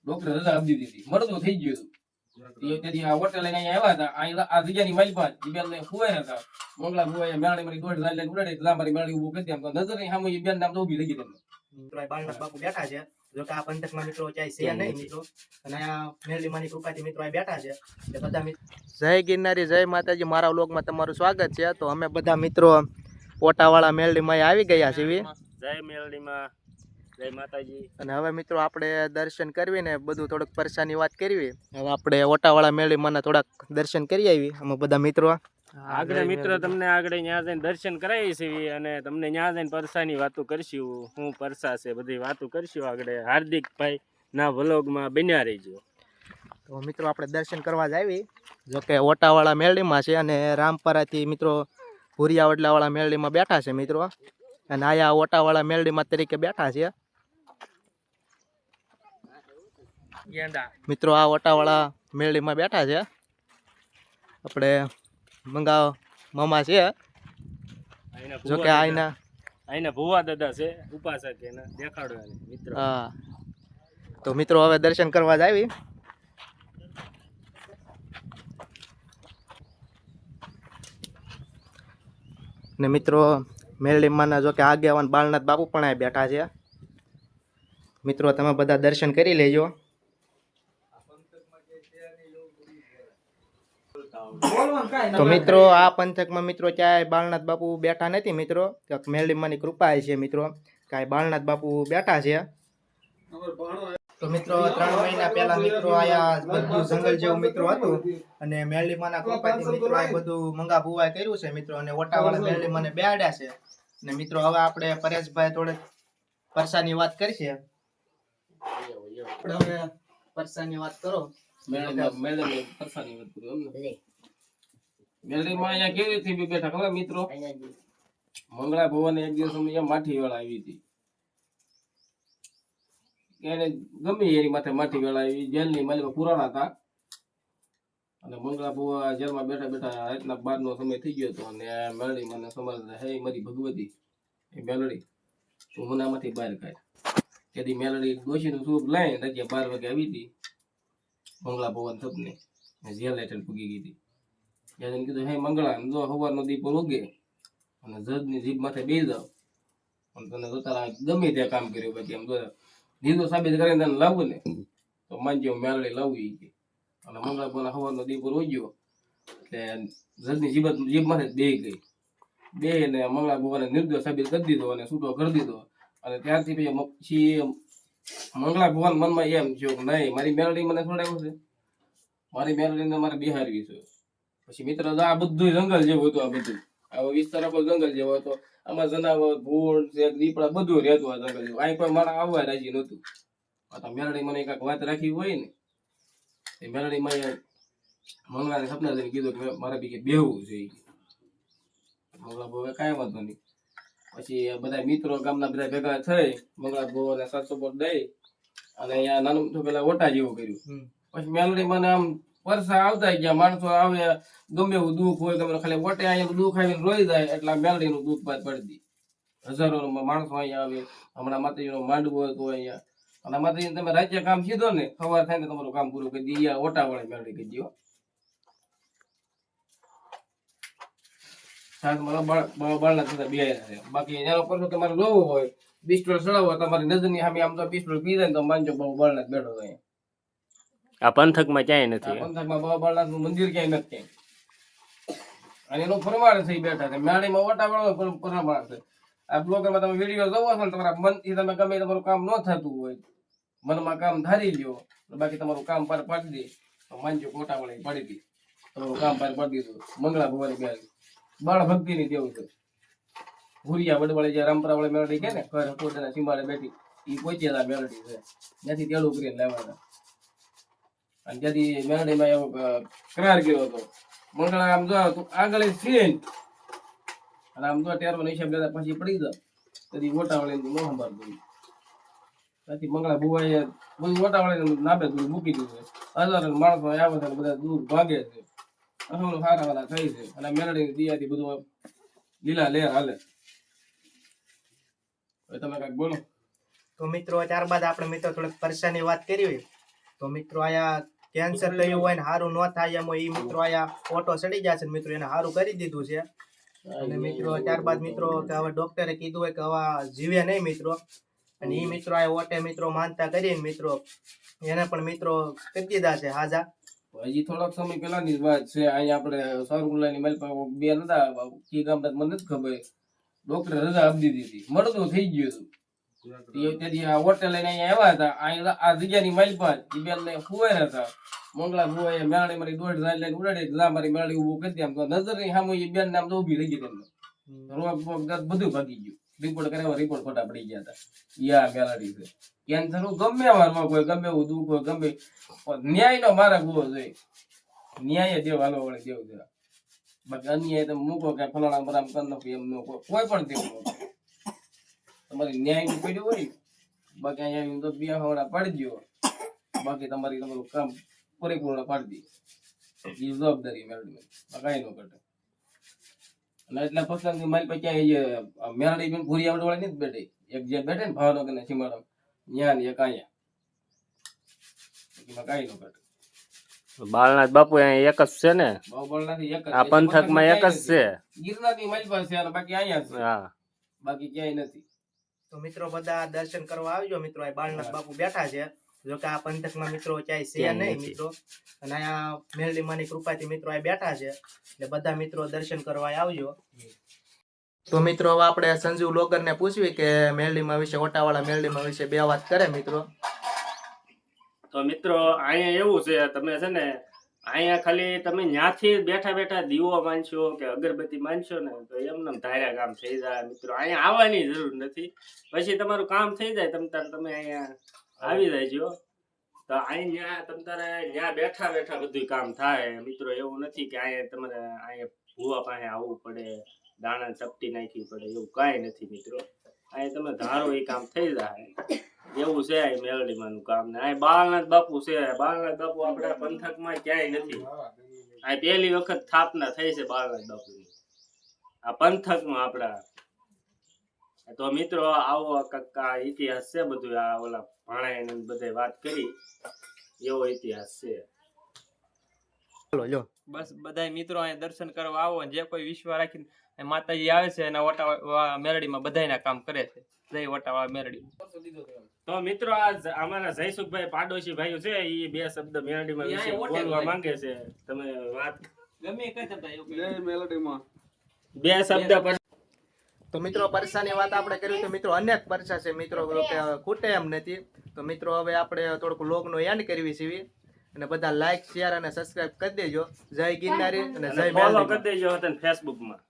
Doctor રજા આપી દીધી મળતું થઈ ગયું હતું તેથી આ હોટેલ લઈને અહીંયા આવ્યા હતા આ જગ્યાની માલિક બેન ખુવાય હતા મંગલા ખુવાય મેળાની મારી દોઢ લાઈન ઉડાડી એટલે મારી મેળાની ઉભું કરી આમ નજર ની સામે બેન નામ તો ઉભી રહી ગઈ તમને બાળનાથ બાપુ બેઠા છે જો કે આ પંથકમાં મિત્રો ક્યાંય છે નહીં મિત્રો અને આ મેરડીમાંની કૃપાથી મિત્રો આ બેઠા છે એટલે બધા મિત્રો જય ગિરનારી જય માતાજી મારા વ્લોગમાં તમારું સ્વાગત છે તો અમે બધા મિત્રો ઓટાવાળા મેરડીમાં આવી ગયા છીએ જય મેરડીમાં જય માતાજી અને હવે મિત્રો આપણે દર્શન કરવીને બધું થોડુંક પરસાની વાત કરવી હવે આપણે ઓટાવાળા મેરડીમાં થોડાક દર્શન કરી આવી અમે બધા મિત્રો આગળ મિત્રો તમને આગળ ત્યાં જઈને દર્શન કરાવી છે અને તમને ત્યાં જઈને પરસાની વાતો કરશું હું પરસા છે બધી વાતો કરશું આગળ હાર્દિકભાઈ ના વ્લોગમાં બન્યા રહીજો તો મિત્રો આપણે દર્શન કરવા જ આવી જોકે ઓટાવાળા મેરડીમાં છે અને રામપરાથી મિત્રો ભુરિયા વડલાવાળા મેરડીમાં બેઠા છે મિત્રો અને આયા ઓટાવાળા મેરડીમાં તરીકે બેઠા છે મિત્રો આ ઓટાવાળા મેરડીમાં બેઠા છે આપણે મંગાવ મામા છે જોકે આઈના ભુવા દાદા છે ઉપાસક એના દેખાડો મિત્રો હા તો મિત્રો હવે દર્શન કરવા જ આવી ને મિત્રો મેરડીમાંના જો કે આગેવાન બાળનાથ બાપુ પણ અહીં બેઠા છે મિત્રો તમે બધા દર્શન કરી લેજો તો મિત્રો આ પંથકમાં મિત્રો ક્યાંય બાળનાથ બાપુ બેઠા નથી મિત્રો મેરડીમાંની કૃપા છે મિત્રો કાંઈ બાળનાથ બાપુ બેઠા છે તો મિત્રો 3 મહિના પહેલા મિત્રો આયા બધું જંગલ જેવું મિત્રો હતું અને મેરડીમાંના કૃપાથી મિત્રો આ બધું મંગા ભુવાએ કર્યું છે મિત્રો અને ઓટાવાળા મેરડીમાંને બેહાડ્યા છે અને મિત્રો હવે આપણે પરેશભાઈ થોડે પરસાની વાત કરશે આપણે હવે પરસાની વાત કરો મેલડીમાં અહીંયા કેવી રીતે બેઠા ખબર મિત્રો મંગળા ભવન એક દિવસ અહીંયા માઠી વેળા આવી હતી એને ગમે એની માથે માઠી વેળા આવી જેલની માલિક પુરાણા હતા અને મંગળા ભુવા જેલમાં બેઠા બેઠા રાતના 12 નો સમય થઈ ગયો હતો અને મેલડી મને સમજતા હે મારી ભગવતી એ મેલડી તું મને આમાંથી બહાર કાઢ તેથી મેલડી ડોશીનું સૂપ લઈને રાત્રે 12 વાગે આવી હતી મંગળા ભવન સપને જેલ હેઠળ પૂગી ગઈ હતી ત્યારે કીધું હે મંગળા જો સવારનો દીપો ઉગે અને જજની જીભ માથે બેસી જાવ અને તને જોતા ગમે ત્યાં કામ કર્યું પછી એમ જો દીધો સાબિત કરીને તને લાવવું ને તો માનજો મેલડી લાવવી કે અને મંગળા ભવન સવારનો દીપો ઉગ્યો એટલે જજની જીભ માથે બેસી ગઈ બે ને મંગળા ભવને નિર્દોષ સાબિત કરી દીધો અને છૂટો કરી દીધો અને ત્યારથી પછી મંગળા ભવન મનમાં એમ થયું કે નહીં મારી મેલડી મને છોડાવ્યું છે મારી મેલડીને મારે બિહારવી છે પછી મિત્ર આ બધું જંગલ જેવું હતું આ બધું આવો વિસ્તાર આપણો જંગલ જેવો હતો આમાં જનાવર ભૂંડ છે દીપડા બધું રહેતું આ જંગલ જેવું અહીં કોઈ મારા આવવા રાજી નહોતું આ મેલડી મને કાંઈક વાત રાખી હોય ને એ મેલડી માં મંગળાને સપના જઈને કીધું કે મારે બી બેહવું છે મંગળા ભવે કાંઈ વાંધો નહીં પછી બધા મિત્રો ગામના બધા ભેગા થઈ મંગળા ભવને 700 દઈ અને અહીંયા નાનું તો પેલા ઓટા જેવું કર્યું પછી મેલડી મને આમ પરસા આવતા ગયા માણસો આવે ગમે એવું દુઃખ હોય ગમે ખાલી ઓટે અહીંયા દુઃખ આવીને રોઈ જાય એટલે મેલડીનું દુઃખ બાદ પડી હજારો માણસો અહીંયા આવે હમણાં માતાજીનો માંડવો હતો અહીંયા અને માતાજી તમે રાજ્ય કામ સીધો ને સવાર થાય ને તમારું કામ પૂરું કરી દઈએ ઓટા વાળે મેલડી કરી દો બાળના થતા બે બાકી એનો પરસો તમારે જોવો હોય પિસ્તોલ ચડાવો તમારી નજરની સામે આમ તો પિસ્તોલ પી જાય ને તો માનજો બહુ બાળનાથ બેઠો હોય આ પંથકમાં ક્યાંય નથી પંથકમાં બાબા બાળનાથનું મંદિર ક્યાંય નથી અને એનું ફરમાણ થઈ બેઠા છે મેળીમાં ઓટા વાળો ફરમાણ છે આ બ્લોગરમાં તમે વિડીયો જોવો છો ને તમારા મનથી તમે ગમે તમારું કામ ન થતું હોય મનમાં કામ ધારી લ્યો બાકી તમારું કામ પાર પાડી દે તો માનજો ઓટા વાળી પડી હતી તમારું કામ પાર પાડી દીધું મંગળા ભવાની બેન બાળ ભક્તિ ની દેવું છે ભુરિયા વડવાળી જે રામપરા વાળી મેળડી કે ને ઘર પોતાના સીમાડે બેઠી એ પહોંચેલા મેળડી છે ત્યાંથી તેડું કરીને લાવવાના અને ત્યાંથી મેળડીમાં એવો કરાર કર્યો હતો મંગળા આમ જો આગળ છે અને આમ જો ટેરવાનો હિસાબ લેતા પછી પડી જાવ તેથી મોટા વાળી ન સંભાળ પડી ત્યાંથી મંગળા ભુવાએ બધું મોટા વાળી નાબે મૂકી દીધું હજારો માણસો આવે છે બધા દૂર ભાગે છે સારા વાળા થઈ છે અને મેલડી દિયાથી બધું લીલા લેર હાલે તમે કઈક બોલો તો મિત્રો ત્યારબાદ આપણે મિત્રો થોડીક પરસાની વાત કરી તો મિત્રો આયા કેન્સર થયું હોય ને સારું ન થાય એમ હોય, એ મિત્રો આયા ઓટો ચડી જશે ને મિત્રો એને સારું કરી દીધું છે. અને મિત્રો ત્યારબાદ મિત્રો કે હવે ડોક્ટરે કીધું હોય કે હવે જીવે નહીં મિત્રો, અને એ મિત્રો આ ઓટે મિત્રો માનતા કરીને મિત્રો એને પણ મિત્રો કરી દીધા છે હાજા. હજી થોડોક સમય પહેલાની જ વાત છે. અહીંયા આપણે સારુલાની મેલ પર બે નતા કી ગામ મને નથી ખબર, ડોક્ટરે રજા આપી દીધી હતી, મળતું થઈ ગયું હતું. તેથી આ હોટેલ લઈને અહીંયા આવ્યા હતા. અહીંયા આ જગ્યાની માઇલ પર એ બેન ને ફુવાય હતા. મંગળા ફુવાય મેળાની મારી દોઢ રાત લઈને ઉડાડી જા મારી મેળી ઉભું કરી દે. આમ તો નજર ની સામે એ બેન ને આમ તો ઉભી રહી ગઈ તેમને, રોગ બધું ભાગી ગયું. રિપોર્ટ કરાવ્યા, રિપોર્ટ ખોટા પડી ગયા હતા. યા મેલાડી છે કેન્સર ગમે એવા કોઈ ગમે એવું દુઃખ હોય ગમે ન્યાય નો મારા ગુવો જોઈએ, ન્યાય દેવ હાલો વળે દેવ જરા. બાકી અન્યાય તમે મૂકો કે ફલાણા બરામ કરી નાખો એમ ન કોઈ પણ દેવ તમારી ન્યાય નું પડ્યું હોય. બાકી અહીંયા તો બે હવડા પાડી દો, બાકી તમારું કામ પરિપૂર્ણ પાડી દે. એ જવાબદારી મેળવી કઈ ન ઘટે. અને એટલા પસંદ મારી પાસે મેળડી પણ ભૂરી આવડ વાળી નથી બેઠી, એક જે બેઠે ને ભાવનગર ને સીમાડો ન્યા ને એક અહીંયા કઈ ન ઘટે. બાળનાથ બાપુ અહીંયા એક જ છે ને, બાહુબળનાથી એક જ આ પંથકમાં એક જ છે. ગિરનારની મારી પાસે છે, બાકી અહીંયા છે, હા બાકી ક્યાંય નથી. તો મિત્રો બધા દર્શન કરવા આવજો મિત્રો. આ બાળનાથ બાપુ બેઠા છે, જો કે આ પંથકમાં મિત્રો ક્યાંય છે નહીં મિત્રો, અને અહીંયા મેરડી માની કૃપાથી મિત્રો આ બેઠા છે, એટલે બધા મિત્રો દર્શન કરવા આવજો. તો મિત્રો હવે આપણે સંજીવ લોગર ને પૂછવી કે મેરડીમાં વિશે, ઓટાવાળા મેરડીમાં વિશે બે વાત કરે મિત્રો. તો મિત્રો અહીંયા એવું છે, તમે છે ને અહીંયા ખાલી તમે ન્યાથી બેઠા બેઠા દીવો માનશો કે અગરબત્તી માનશો ને તો એમને ધાર્યા કામ થઈ જાય મિત્રો. અહીંયા આવવાની જરૂર નથી, પછી તમારું કામ થઈ જાય તમે અહીંયા આવી જાય છો. તો અહીંયા તમ તારે ત્યાં બેઠા બેઠા બધું કામ થાય મિત્રો. એવું નથી કે અહીંયા તમારે અહીંયા ભૂવા પાસે આવવું પડે, દાણા ચપટી નાખવી પડે, એવું કાંઈ નથી મિત્રો. અહીંયા તમે ધારો એ કામ થઈ જાય એવું છે. આ મેલડીમાંનું કામ ને આ બાળનાથ બાપુ છે. બાળનાથ બાપુ આપણા પંથકમાં ક્યાંય નથી. આ પહેલી વખત સ્થાપના થઈ છે બાળનાથ બાપુની આ પંથકમાં આપણા. તો મિત્રો આવો આ ઇતિહાસ છે બધું. આ ઓલા ભાણા બધે વાત કરી એવો ઇતિહાસ છે. બસ બધા મિત્રો અહીંયા દર્શન કરવા આવો, જે કોઈ વિશ્વાસ રાખીને માતાજી આવે છે એના ઓટા મેરડીમાં બધાયના કામ કરે છે. જય ઓટાવાળા મેરડી. તો મિત્રો આજ અમારા જયસુખભાઈ પાડોશી ભાઈઓ છે, એ બે શબ્દ મેરડીમાં વિશે બોલવા માંગે છે. તમે વાત ગમે કઈ શબ્દ બે શબ્દ પર. તો મિત્રો પરસાની વાત આપણે કરી તો મિત્રો અનેક પરસા છે મિત્રો, કે ખૂટે એમ નથી. તો મિત્રો હવે આપણે થોડુંક લોગનો એન્ડ કરવી છે, અને બધા લાઈક શેર અને સબસ્ક્રાઇબ કરી દેજો. જય ગિરનારી અને જય ફોલો મેલડી. કરી દેજો હતા ફેસબુક માં.